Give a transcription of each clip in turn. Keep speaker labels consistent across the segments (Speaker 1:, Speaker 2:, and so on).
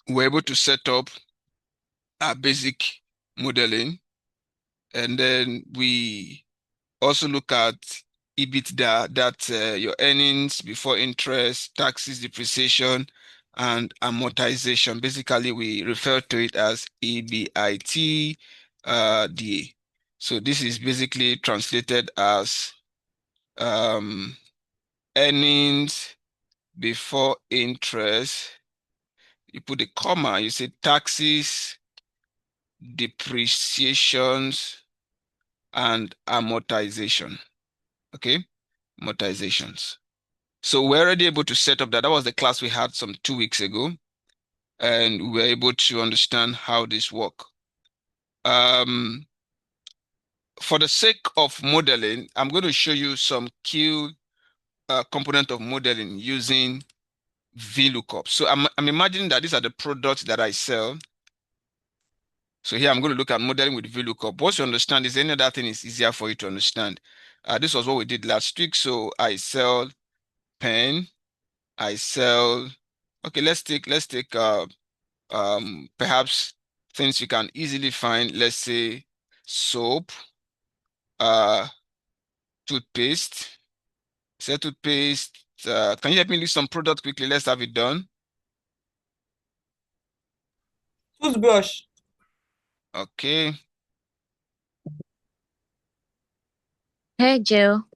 Speaker 1: we're able to set up our basic modeling, and then we also look at EBITDA, that's your earnings before interest, taxes, depreciation, and amortization. Basically, we refer to it as EBIT DA. So this is basically translated as earnings before interest. You put a comma, you say taxes, depreciations, and amortization. Okay, amortizations. So we're already able to set up that. That was the class we had some 2 weeks ago, and we were able to understand how this work. For the sake of modeling, I'm going to show you some key component of modeling using VLOOKUP. So I'm imagining that these are the products that I sell. So here I'm going to look at modeling with VLOOKUP. Once you understand this, any other thing is easier for you to understand. This was what we did last week. So I sell pen, I sell. Okay, let's take perhaps things you can easily find. Let's say soap, uh, toothpaste. Say toothpaste. Can you help me list some product quickly? Let's have it done.
Speaker 2: Toothbrush.
Speaker 1: Okay.
Speaker 3: Hair gel.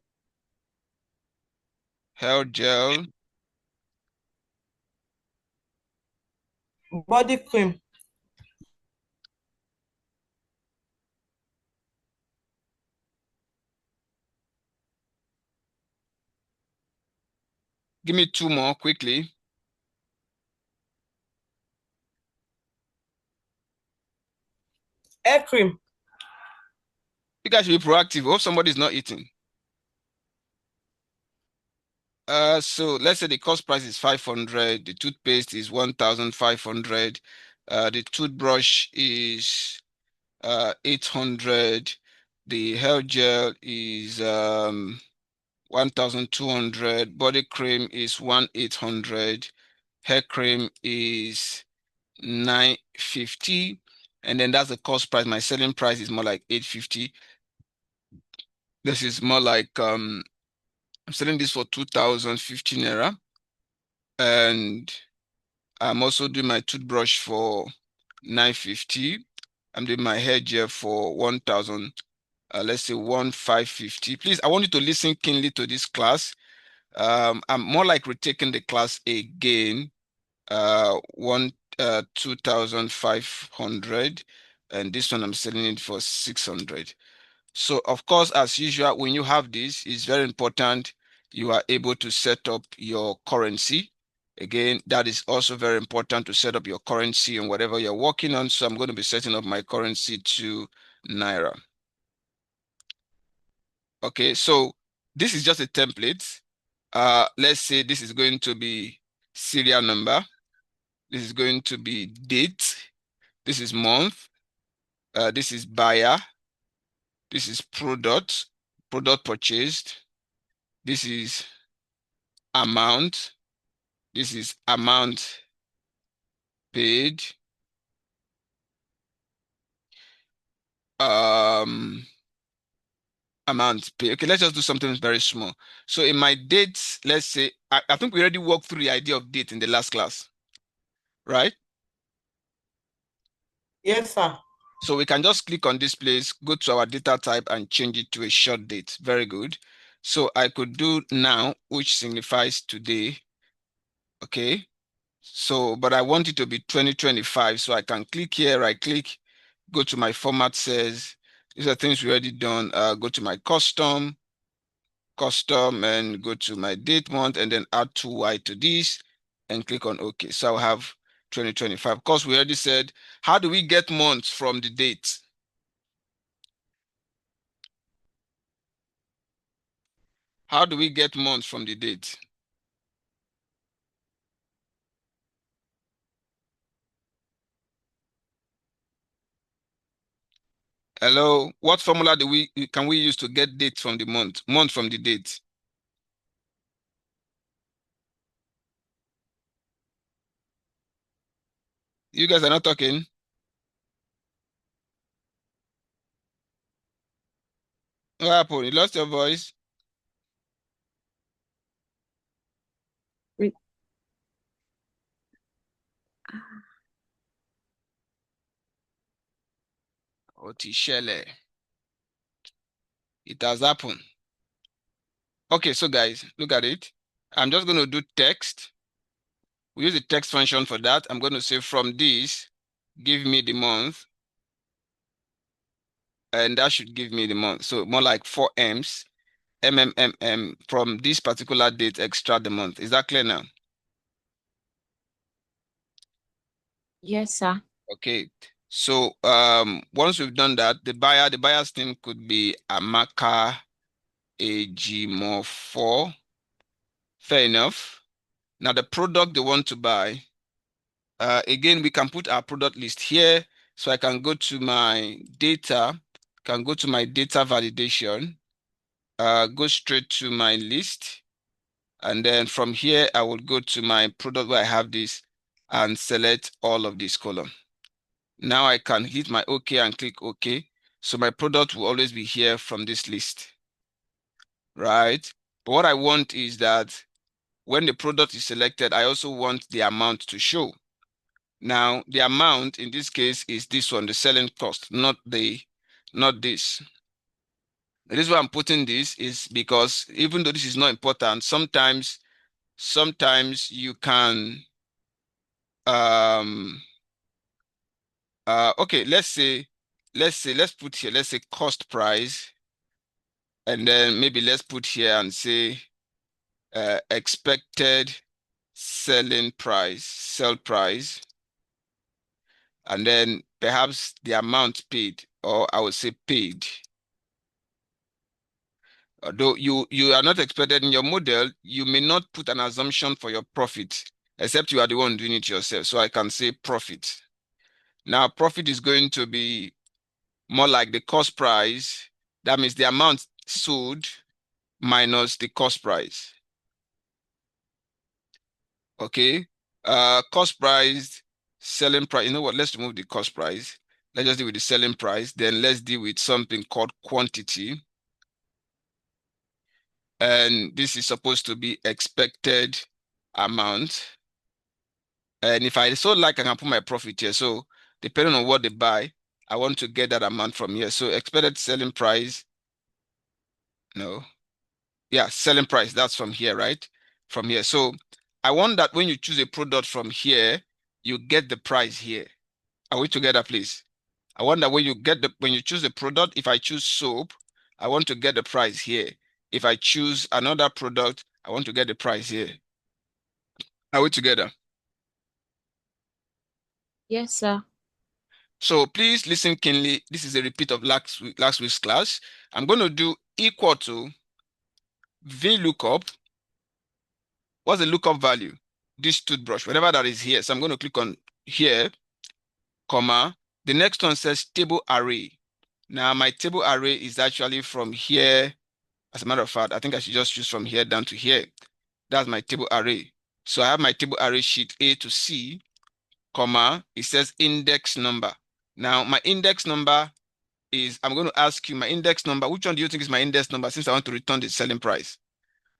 Speaker 1: Hair gel.
Speaker 2: Body cream.
Speaker 1: Give me 2 more quickly.
Speaker 2: Hair cream.
Speaker 1: You guys should be proactive. Hope somebody's not eating. So let's say the cost price is 500. The toothpaste is 1,500. The toothbrush is 800. The hair gel is 1,200. Body cream is 1,800. Hair cream is 950. And then that's the cost price. My selling price is more like 850. This is more like I'm selling this for 2,015 naira. And I'm also doing my toothbrush for 950. I'm doing my hair gel for 1,000. Let's say 1,550. Please, I want you to listen keenly to this class. I'm more like retaking the class again. 2,500, and this one I'm selling it for 600. So of course, as usual, when you have this, it's very important you are able to set up your currency. Again, that is also very important to set up your currency and whatever you're working on. So I'm going to be setting up my currency to Naira. Okay, so this is just a template. Let's say this is going to be serial number. This is going to be date. This is month. This is buyer. This is product purchased. This is amount. This is amount paid. Amount paid. Okay, let's just do something very small. So in my dates, let's say, I think we already walked through the idea of date in the last class, right?
Speaker 2: Yes, sir.
Speaker 1: So we can just click on this place, go to our data type and change it to a short date. Very good. So I could do now, which signifies today. Okay. So, but I want it to be 2025. So I can click here, right click, go to my format says, these are things we already done. Go to my custom, and go to my date month and then add 2Y to this and click on OK. So I'll have 2025. Of course, we already said, how do we get months from the date? How do we get months from the date? Hello, what formula can we use to get date from the month from the date? Date You guys are not talking. What happened? You lost your voice? Otishele. It has happened. Okay, so guys, look at it. I'm just going to do text. We use the text function for that. I'm going to say from this, give me the month. And that should give me the month. So more like 4 M's, from this particular date, extract the month. Is that clear now?
Speaker 3: Yes, sir.
Speaker 1: Okay. So once we've done that, the buyer's name could be Amaka AG 4. Fair enough. Now the product they want to buy. Again, we can put our product list here. So I can go to my data, validation, go straight to my list. And then from here, I will go to my product where I have this and select all of this column. Now I can hit my OK and click OK. So my product will always be here from this list, right? But what I want is that when the product is selected, I also want the amount to show. Now, the amount in this case is this one, the selling cost, not this. The reason why I'm putting this is because even though this is not important, sometimes you can okay, let's put here, let's say cost price, and then maybe let's put here and say expected sell price, and then perhaps the amount paid, or I would say paid. Although you are not expected in your model, you may not put an assumption for your profit, except you are the one doing it yourself. So I can say profit. Now profit is going to be more like the cost price. That means the amount sold minus the cost price. Okay. Cost price, selling price. You know what? Let's remove the cost price. Let's just deal with the selling price. Then let's deal with something called quantity. And this is supposed to be expected amount. And if I so like, I can put my profit here. So depending on what they buy, I want to get that amount from here. So expected selling price. No. Yeah, selling price. That's from here, right? From here. So I want that when you choose a product from here, you get the price here. Are we together, please? I want that when you choose the product, if I choose soap, I want to get the price here. If I choose another product, I want to get the price here. Are we together?
Speaker 3: Yes, sir.
Speaker 1: So please listen keenly. This is a repeat of last week's class. I'm going to do equal to VLOOKUP. What's the lookup value? This toothbrush, whatever that is here. So I'm going to click on here, comma. The next one says table array. Now my table array is actually from here. As a matter of fact, I think I should just choose from here down to here. That's my table array. So I have my table array sheet A to C, comma. It says index number. Now my index number is, I'm going to ask you my index number. Which one do you think is my index number since I want to return the selling price?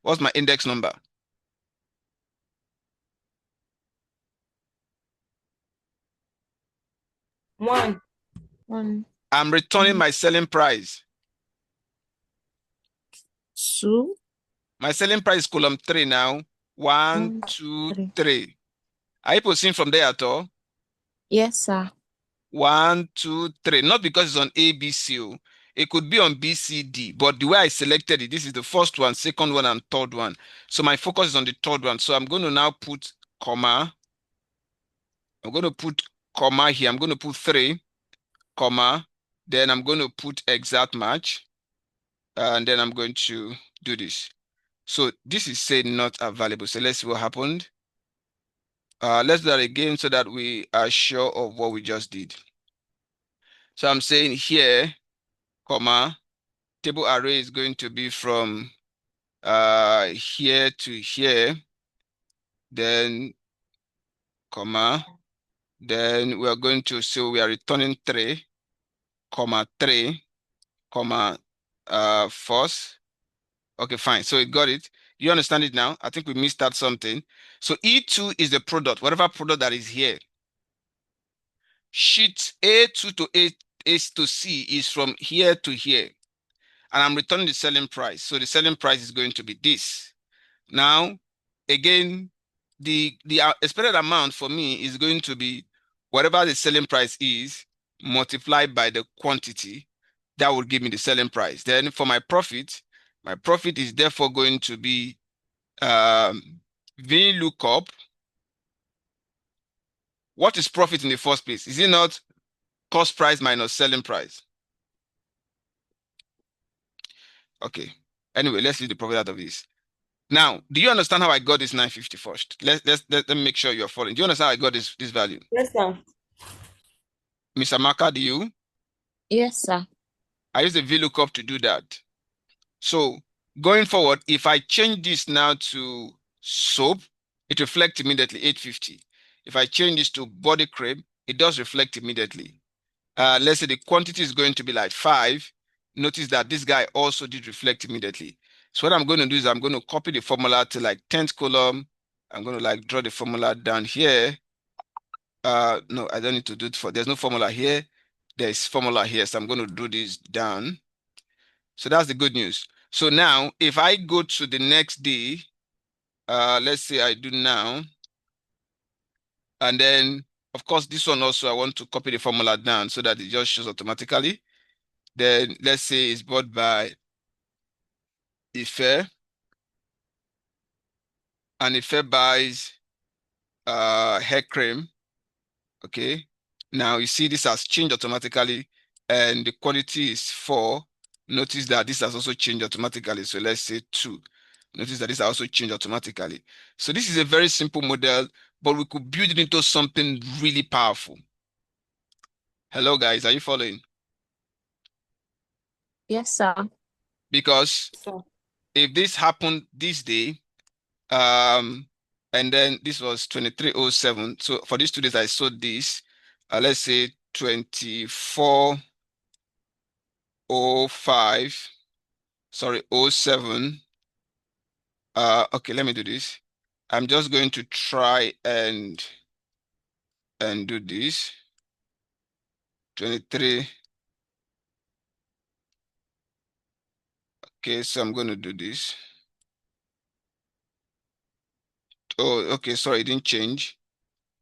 Speaker 1: What's my index number?
Speaker 2: 1.
Speaker 3: 1,
Speaker 1: I'm returning my selling price.
Speaker 3: 2,
Speaker 1: My selling price is column 3 now. 1,
Speaker 3: 1,
Speaker 1: 2,
Speaker 3: 3.
Speaker 1: 3. Are you proceeding from there at all?
Speaker 3: Yes, sir.
Speaker 1: 1, 2, 3. Not because it's on A, B, C. It could be on B, C, D. But the way I selected it, this is the first one, second one, and third one. So my focus is on the third one. So I'm going to now put comma. I'm going to put comma here. I'm going to put 3, comma. Then I'm going to put exact match. And then I'm going to do this. So this is saying not available. So let's see what happened. Let's do that again so that we are sure of what we just did. So I'm saying here, comma, table array is going to be from here to here, then comma, Then we are going to say we are returning 3, comma 3, comma false. Okay, fine. So it got it. You understand it now? I think we missed out something. So E2 is the product, whatever product that is here. Sheet A2 to A to C is from here to here. And I'm returning the selling price. So the selling price is going to be this. Now, again, the expected amount for me is going to be whatever the selling price is multiplied by the quantity. That will give me the selling price. Then for my profit is therefore going to be VLOOKUP. What is profit in the first place? Is it not cost price minus selling price? Okay. Anyway, let's leave the profit out of this. Now, do you understand how I got this 950 first? Let me make sure you're following. Do you understand how I got this value?
Speaker 2: Yes, sir.
Speaker 1: Mr. Maka, do you?
Speaker 3: Yes, sir.
Speaker 1: I use the VLOOKUP to do that. So going forward, if I change this now to soap, it reflects immediately 850. If I change this to body cream, it does reflect immediately. Let's say the quantity is going to be like 5. Notice that this guy also did reflect immediately. So what I'm going to do is I'm going to copy the formula to like 10th column. I'm going to like draw the formula down here. No, I don't need to do it there's no formula here. There's formula here. So I'm going to do this down. So that's the good news. So now if I go to the next day, let's say I do now, and then of course this one also I want to copy the formula down so that it just shows automatically. Then let's say it's bought by Ife, and Ife buys hair cream. Okay. Now you see this has changed automatically, and the quantity is 4. Notice that this has also changed automatically. So let's say 2. Notice that this has also changed automatically. So this is a very simple model, but we could build it into something really powerful. Hello, guys. Are you following?
Speaker 3: Yes, sir.
Speaker 1: Because
Speaker 2: Sir.
Speaker 1: if this happened this day, and then this was 2307. So for these 2 days, I sold this. Let's say 2405. Sorry, 07. Okay, let me do this. I'm just going to try and do this. 23. Okay, so I'm going to do this. Oh, okay, sorry, it didn't change.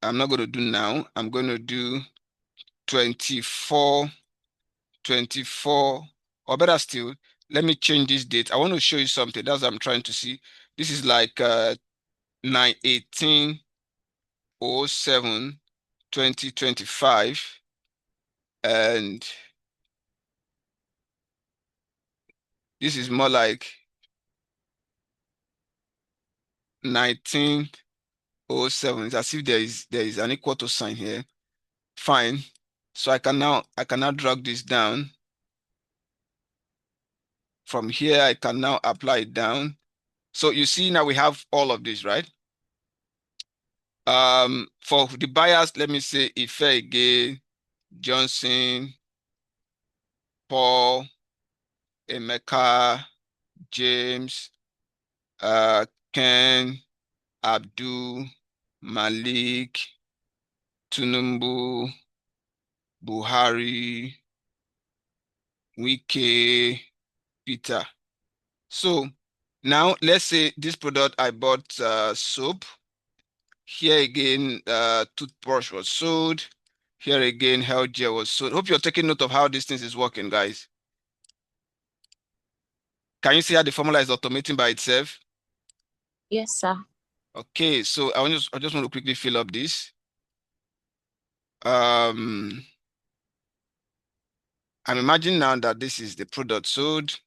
Speaker 1: I'm not going to do now. I'm going to do 24, or better still, let me change this date. I want to show you something. That's what I'm trying to see. This is like 9/18/07/2025, and this is more like 19/07. It's as if there is an equal to sign here. Fine. So I can now drag this down. From here, I can now apply it down. So you see now we have all of this, right? For the buyers, let me say Ife again, Johnson, Paul, Emeka, James, Ken, Abdul, Malik, Tunumbu, Buhari, Wike, Peter. So now let's say this product I bought soap. Here again, toothbrush was sold. Here again, hair gel was sold. Hope you're taking note of how this thing is working, guys. Can you see how the formula is automating by itself?
Speaker 3: Yes, sir.
Speaker 1: Okay, so I just want to quickly fill up this. I'm imagining now that this is the product sold.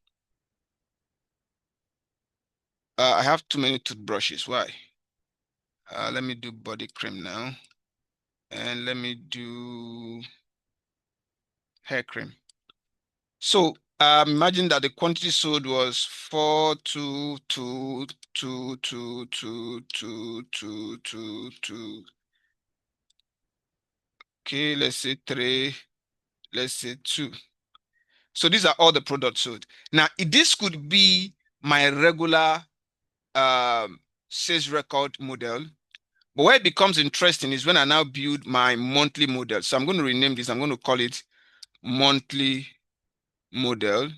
Speaker 1: I have too many toothbrushes. Why? Let me do body cream now. And let me do hair cream. So imagine that the quantity sold was 42222222222. Okay, let's say 3, let's say 2. So these are all the products sold. Now, this could be my regular sales record model. But where it becomes interesting is when I now build my monthly model. So I'm going to rename this. I'm going to call it monthly model.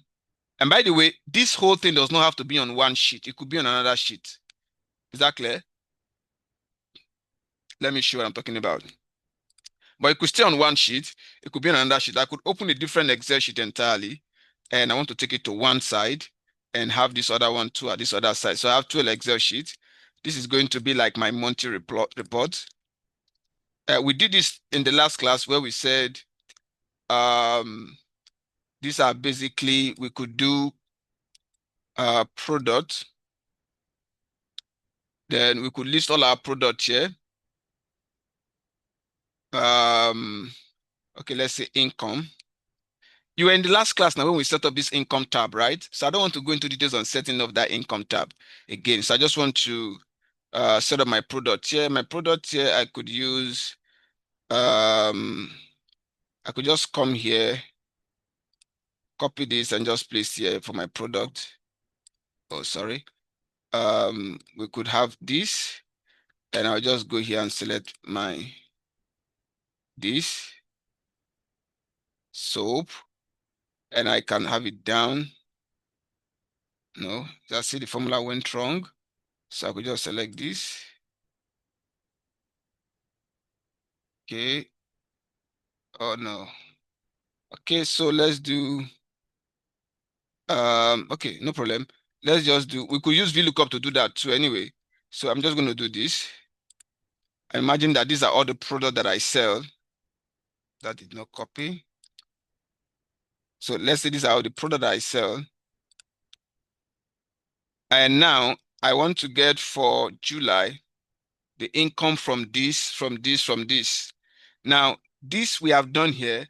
Speaker 1: And by the way, this whole thing does not have to be on one sheet. It could be on another sheet. Is that clear? Let me show what I'm talking about. But it could stay on one sheet. It could be on another sheet. I could open a different Excel sheet entirely. And I want to take it to one side and have this other one too at this other side. So I have 12 Excel sheets. This is going to be like my monthly report. We did this in the last class where we said these are basically, we could do product. Then we could list all our products here. Okay, let's say income. You were in the last class now when we set up this income tab, right? So I don't want to go into details on setting up that income tab again. So I just want to set up my product here. My product here, I could use, I could just come here, copy this and just place here for my product. Oh, sorry. We could have this, and I'll just go here and select my this soap, and I can have it down. No, just see the formula went wrong. So I could just select this. Okay. Oh no. Okay, so let's do okay, no problem. Let's just do, we could use VLOOKUP to do that too anyway. So I'm just going to do this. Imagine that these are all the products that I sell. That did not copy. So let's say these are all the products that I sell. And now I want to get for July the income from this, from this, from this. Now, this we have done here,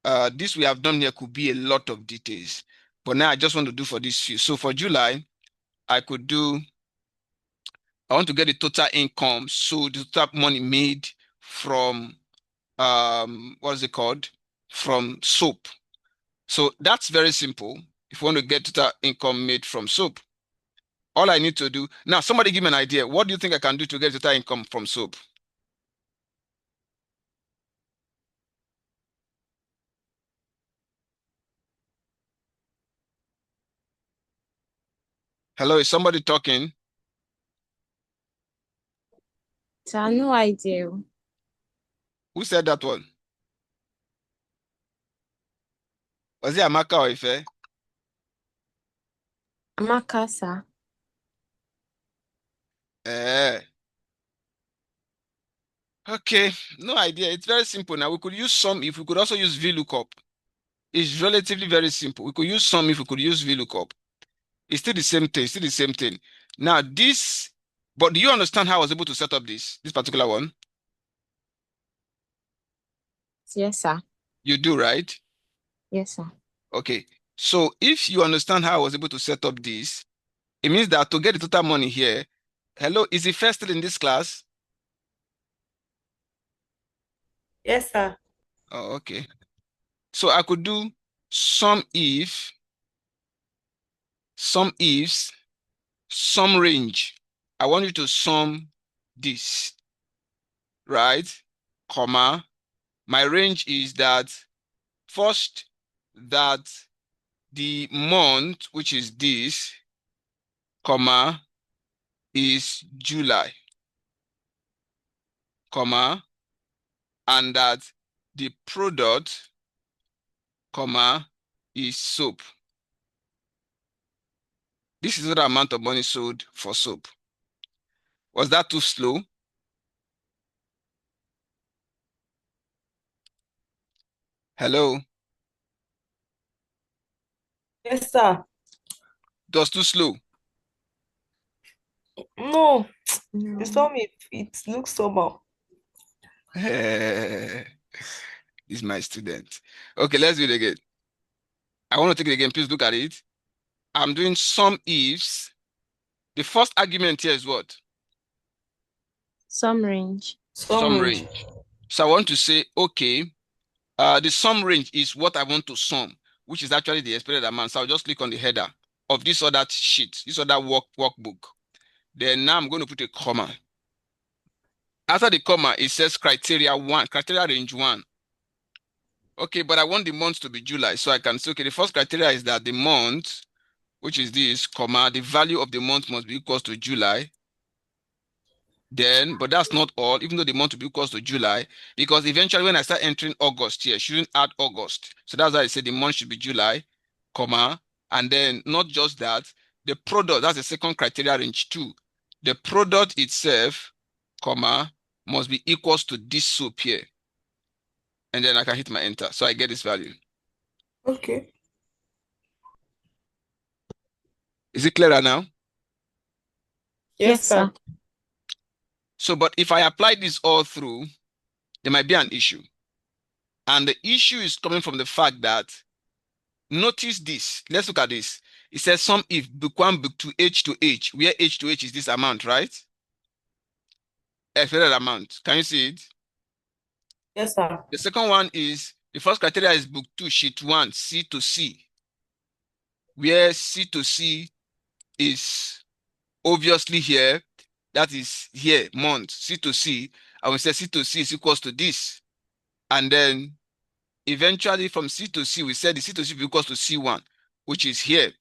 Speaker 1: could be a lot of details. But now I just want to do for this few. So for July, I could do, I want to get the total income. So the total money made from, what's it called? From soap. So that's very simple. If you want to get total income made from soap, all I need to do, now somebody give me an idea. What do you think I can do to get total income from soap? Hello, is somebody talking?
Speaker 3: Sir, no idea.
Speaker 1: Who said that one? Was it Amaka or Ife?
Speaker 3: Amaka, sir.
Speaker 1: Eh. Okay, no idea. It's very simple. Now we could use sum if, we could also use VLOOKUP. It's relatively very simple. We could use sum if, we could use VLOOKUP. It's still the same thing, still the same thing. Now this, but do you understand how I was able to set up this particular one?
Speaker 3: Yes, sir.
Speaker 1: You do, right?
Speaker 3: Yes, sir.
Speaker 1: Okay. So if you understand how I was able to set up this, it means that to get the total money here, hello, is it first still in this class?
Speaker 2: Yes, sir.
Speaker 1: Oh, okay. So I could do sum if, sum ifs, sum range. I want you to sum this, right? Comma. My range is that first, that the month, which is this, comma, is July, comma, and that the product, comma, is soap. This is the amount of money sold for soap. Was that too slow? Hello?
Speaker 2: Yes, sir.
Speaker 1: It was too slow.
Speaker 2: No,
Speaker 3: No.
Speaker 2: you saw me. It looks somehow.
Speaker 1: This is my student. Okay, let's do it again. I want to take it again. Please look at it. I'm doing sum ifs. The first argument here is what?
Speaker 3: Some range.
Speaker 2: Some
Speaker 1: Sum
Speaker 2: range.
Speaker 1: range. So I want to say, okay, the sum range is what I want to sum, which is actually the expected amount. So I'll just click on the header of this other sheet, this other workbook. Then now I'm going to put a comma. After the comma, it says criteria range 1. Okay, but I want the month to be July. So I can say, okay, the first criteria is that the month, which is this, comma, the value of the month must be equals to July. Then, but that's not all, even though the month will be equals to July, because eventually when I start entering August here, shouldn't add August. So that's why I say the month should be July, comma, and then not just that, the product, that's the second criteria range 2. The product itself, comma, must be equals to this soup here. And then I can hit my enter. So I get this value.
Speaker 2: Okay.
Speaker 1: Is it clearer now?
Speaker 2: Yes, sir.
Speaker 1: So, but if I apply this all through, there might be an issue. And the issue is coming from the fact that, notice this. Let's look at this. It says sum if book 1, book 2, H to H, where H to H is this amount, right? Expected amount. Can you see it?
Speaker 2: Yes, sir.
Speaker 1: The second one is, the first criteria is book 2, sheet 1, C to C, where C to C is obviously here. That is here, month, C to C. And we say C to C is equals to this. And then eventually from C to C, we said the C to C is equals to C1, which is here.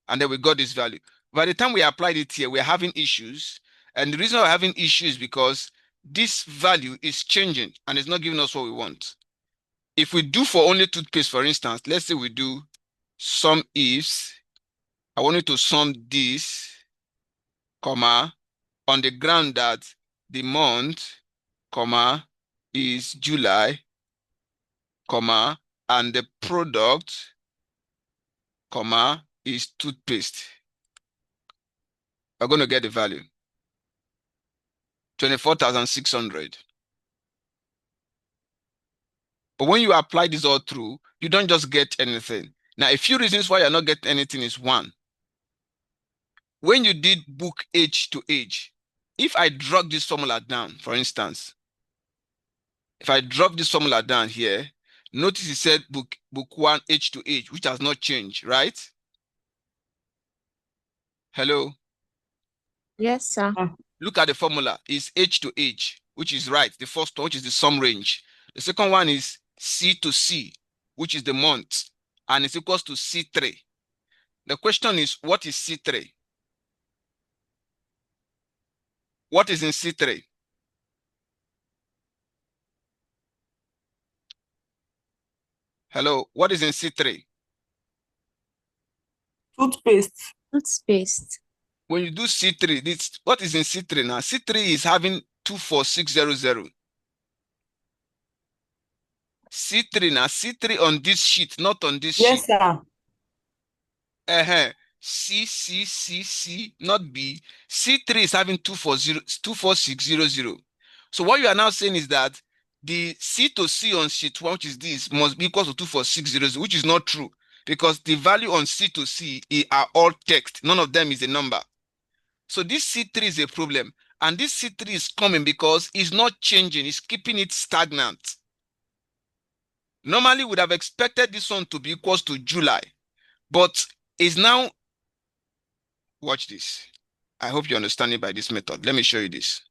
Speaker 1: And then we got this value. By the time we applied it here, we're having issues. And the reason we're having issues is because this value is changing and it's not giving us what we want. If we do for only toothpaste, for instance, let's say we do sum ifs. I want you to sum this, comma, on the ground that the month, comma, is July, comma, and the product, comma, is toothpaste. We're going to get the value. 24,600. But when you apply this all through, you don't just get anything. Now, a few reasons why you're not getting anything is, one, when you did book H to H, if I drop this formula down, for instance, if I drop this formula down here, notice it said book 1 H to H, which has not changed, right? Hello?
Speaker 3: Yes, sir.
Speaker 1: Look at the formula. It's H to H, which is right. The first one, which is the sum range. The second one is C to C, which is the month, and it's equals to C3. The question is, what is C3? What is in C3? Hello, what is in C3?
Speaker 2: Toothpaste.
Speaker 3: Toothpaste.
Speaker 1: When you do C3, what is in C3 now? C3 is having 24600. C3 now, C3 on this sheet, not on this sheet.
Speaker 2: Yes, sir.
Speaker 1: C, not B. C3 is having 24600. So what you are now saying is that the C to C on sheet 1, which is this, must be equal to 24600, which is not true, because the value on C to C are all text. None of them is a number. So this C3 is a problem. And this C3 is coming because it's not changing. It's keeping it stagnant. Normally, we would have expected this one to be equals to July, but is now, watch this. I hope you understand it by this method. Let me show you this.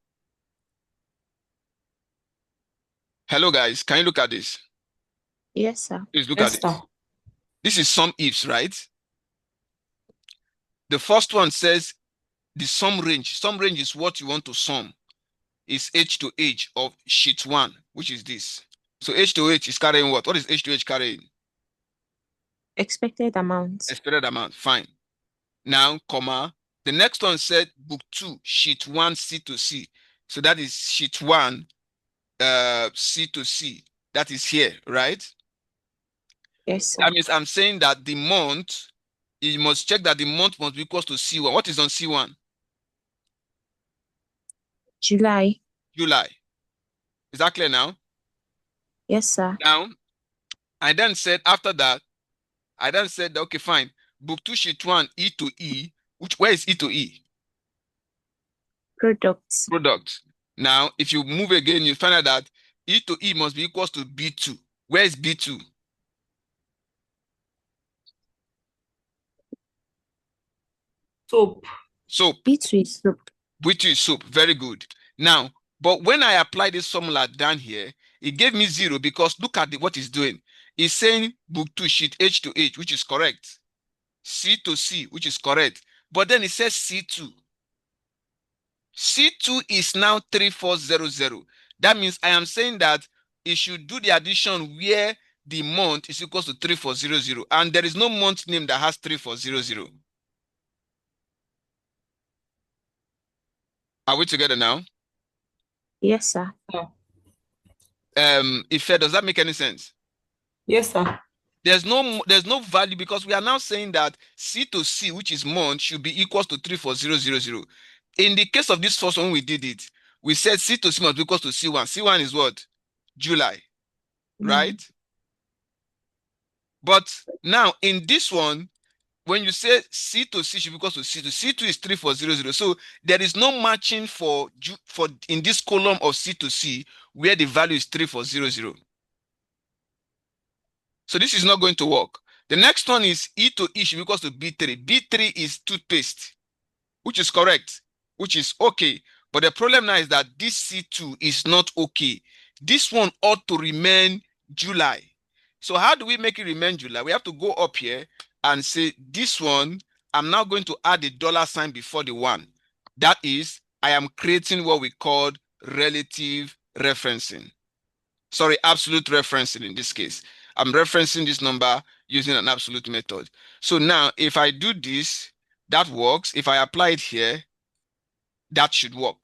Speaker 1: Hello, guys. Can you look at this?
Speaker 3: Yes, sir.
Speaker 1: Please look
Speaker 2: Yes,
Speaker 1: at this.
Speaker 2: sir.
Speaker 1: This is sum ifs, right? The first one says the sum range. Sum range is what you want to sum. Is H to H of sheet 1, which is this. So H to H is carrying what? What is H to H carrying?
Speaker 3: Expected amount.
Speaker 1: Expected amount. Fine. Now, comma. The next one said book 2, sheet 1, C to C. So that is sheet 1, C to C. That is here, right?
Speaker 3: Yes, sir.
Speaker 1: That means I'm saying that the month, you must check that the month must be equal to C1. What is on C1?
Speaker 3: July.
Speaker 1: July. Is that clear now?
Speaker 3: Yes, sir.
Speaker 1: Now, I then said after that, okay, fine. Book 2, sheet 1, E to E. Where is E to E?
Speaker 3: Products.
Speaker 1: Product. Now, if you move again, you find out that E to E must be equals to B2. Where is B2?
Speaker 2: Soap.
Speaker 1: Soap.
Speaker 3: B2 is soap.
Speaker 1: B2 is soap. Very good. Now, but when I apply this formula down here, it gave me 0 because look at what it's doing. It's saying book 2 sheet H to H, which is correct. C to C, which is correct. But then it says C2. C2 is now 3400. That means I am saying that it should do the addition where the month is equals to 3400. And there is no month name that has 3400. Are we together now?
Speaker 3: Yes, sir.
Speaker 1: Ife, does that make any sense?
Speaker 2: Yes, sir.
Speaker 1: There's no value because we are now saying that C to C, which is month, should be equals to 34000. In the case of this first one, we did it. We said C to C must be equals to C1. C1 is what? July, right? But now in this one, when you say C to C should be equals to C2, C2 is 3400. So there is no matching for in this column of C to C where the value is 3400. So this is not going to work. The next one is E to E should be equals to B3. B3 is toothpaste, which is correct, which is okay. But the problem now is that this C2 is not okay. This one ought to remain July. So how do we make it remain July? We have to go up here and say this one, I'm now going to add a $ before the 1. That is, I am creating what we call relative referencing. Sorry, absolute referencing in this case. I'm referencing this number using an absolute method. So now if I do this, that works. If I apply it here, that should work.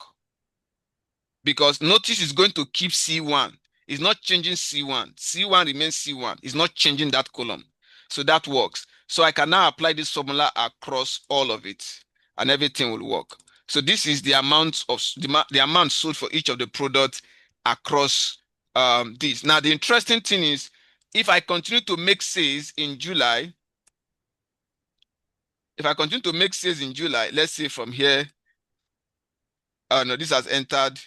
Speaker 1: Because notice it's going to keep C1. It's not changing C1. C1 remains C1. It's not changing that column. So that works. So I can now apply this formula across all of it and everything will work. So this is the amount of the amount sold for each of the products across this. Now the interesting thing is if I continue to make sales in July, let's say from here, no, this has entered.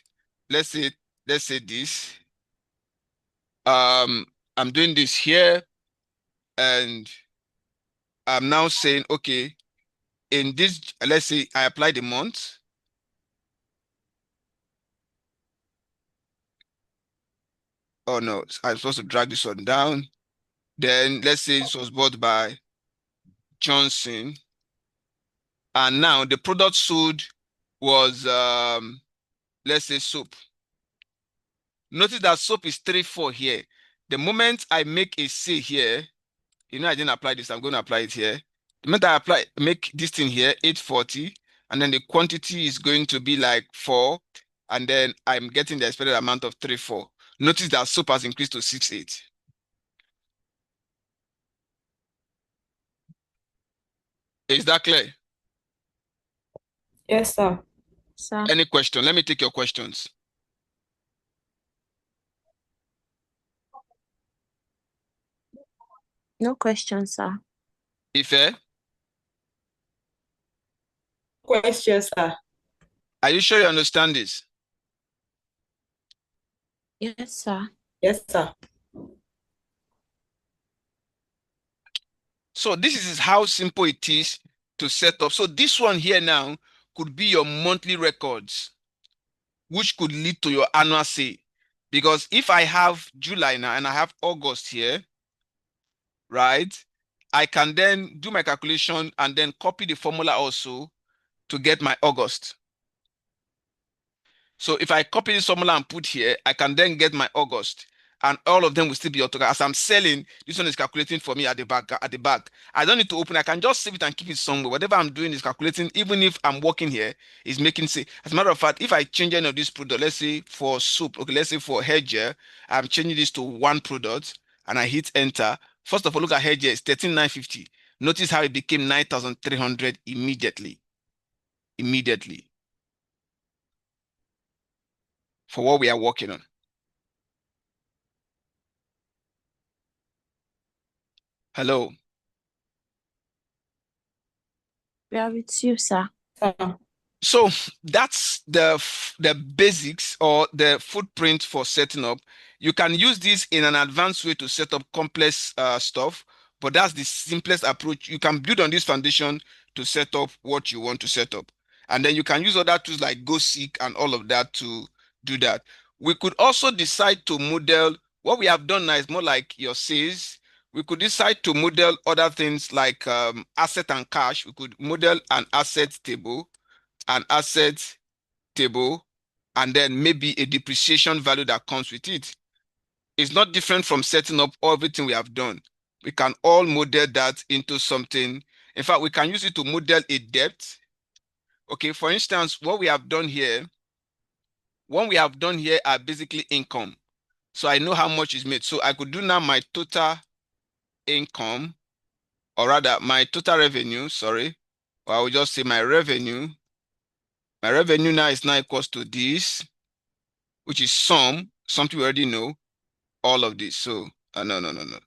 Speaker 1: Let's say this. I'm doing this here, and I'm now saying, okay, in this, let's say I apply the month. Oh no, I'm supposed to drag this one down. Then let's say this was bought by Johnson. And now the product sold was, let's say soap. Notice that soap is 34 here. The moment I make a sale here, you know, I didn't apply this, I'm going to apply it here. The moment I make this thing here, 840, and then the quantity is going to be like 4, and then I'm getting the expected amount of 34. Notice that soap has increased to 68. Is that clear?
Speaker 2: Yes, sir.
Speaker 3: Sir.
Speaker 1: Any question? Let me take your questions.
Speaker 3: No question, sir.
Speaker 1: Ife,
Speaker 2: Question, sir.
Speaker 1: are you sure you understand this?
Speaker 3: Yes, sir.
Speaker 2: Yes, sir.
Speaker 1: So this is how simple it is to set up. So this one here now could be your monthly records, which could lead to your annual sale. Because if I have July now and I have August here, right, I can then do my calculation and then copy the formula also to get my August. So if I copy this formula and put here, I can then get my August. And all of them will still be automatic. As I'm selling, this one is calculating for me at the back. I don't need to open. I can just save it and keep it somewhere. Whatever I'm doing is calculating. Even if I'm working here, it's making say. As a matter of fact, if I change any of this product, let's say for soap, okay, let's say for hair gel, I'm changing this to one product and I hit enter. First of all, look at hair gel. It's 13,950. Notice how it became 9,300 immediately. Immediately. For what we are working on. Hello.
Speaker 3: We are with you, sir.
Speaker 2: Sir.
Speaker 1: So that's the basics or the footprint for setting up. You can use this in an advanced way to set up complex stuff, but that's the simplest approach. You can build on this foundation to set up what you want to set up. And then you can use other tools like GoSeek and all of that to do that. We could also decide to model, what we have done now is more like your sales. We could decide to model other things like asset and cash. We could model an asset table, and then maybe a depreciation value that comes with it. It's not different from setting up everything we have done. We can all model that into something. In fact, we can use it to model a debt. Okay, for instance, what we have done here are basically income. So I know how much is made. So I could do now my total income, or rather my total revenue, sorry. Or I will just say my revenue. My revenue now is now equals to this, which is something we already know, all of this. So, no.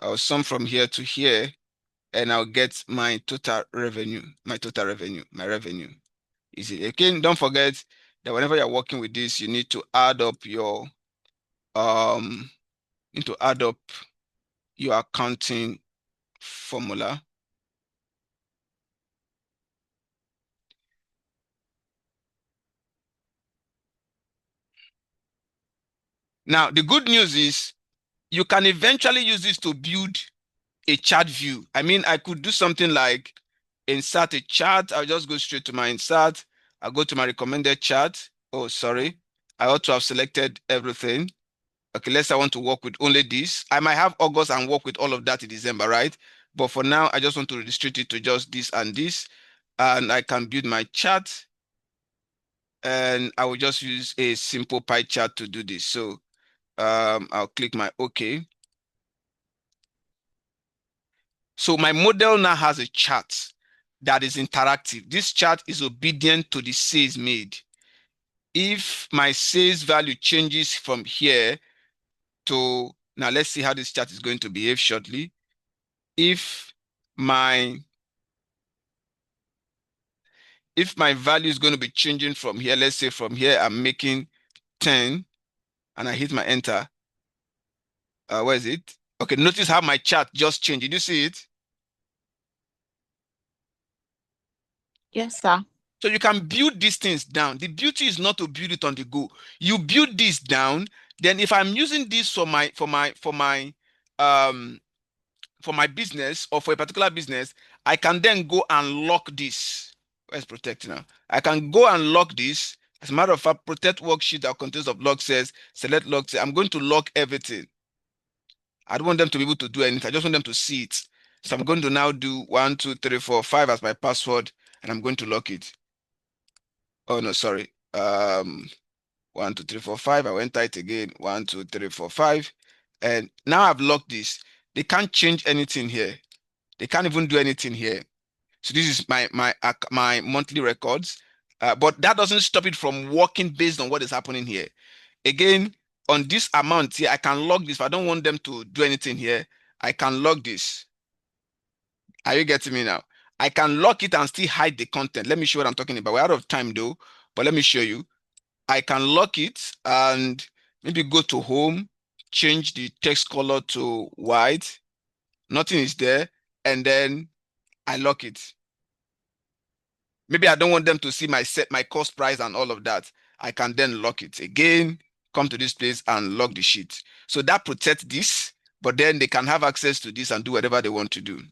Speaker 1: I'll sum from here to here, and I'll get my total revenue, my revenue. Easy. Again, don't forget that whenever you're working with this, you need to add up your accounting formula. Now, the good news is you can eventually use this to build a chart view. I mean, I could do something like insert a chart. I'll just go straight to my insert. I'll go to my recommended chart. Oh, sorry. I ought to have selected everything. Okay, let's say I want to work with only this. I might have August and work with all of that in December, right? But for now, I just want to restrict it to just this and this. And I can build my chart. And I will just use a simple pie chart to do this. So I'll click my OK. So my model now has a chart that is interactive. This chart is obedient to the sales made. If my sales value changes from here to, now let's see how this chart is going to behave shortly. If my value is going to be changing from here, let's say from here, I'm making 10 and I hit my enter. Where is it? Okay, notice how my chart just changed. Did you see it?
Speaker 3: Yes, sir.
Speaker 1: So you can build these things down. The beauty is not to build it on the go. You build this down. Then if I'm using this for my business or for a particular business, I can then go and lock this. Where's protect now? I can go and lock this. As a matter of fact, protect worksheet that contains of log says select log. I'm going to lock everything. I don't want them to be able to do anything. I just want them to see it. So I'm going to now do 1, 2, 3, 4, 5 as my password, and I'm going to lock it. Oh no, sorry. 1, 2, 3, 4, 5. I went tight again. 1, 2, 3, 4, 5. And now I've locked this. They can't change anything here. They can't even do anything here. So this is my monthly records. But that doesn't stop it from working based on what is happening here. Again, on this amount here, I can log this. If I don't want them to do anything here, I can log this. Are you getting me now? I can lock it and still hide the content. Let me show what I'm talking about. We're out of time though, but let me show you. I can lock it and maybe go to home, change the text color to white. Nothing is there. And then I lock it. Maybe I don't want them to see my cost price and all of that. I can then lock it again, come to this place and lock the sheet. So that protects this, but then they can have access to this and do whatever they want to do.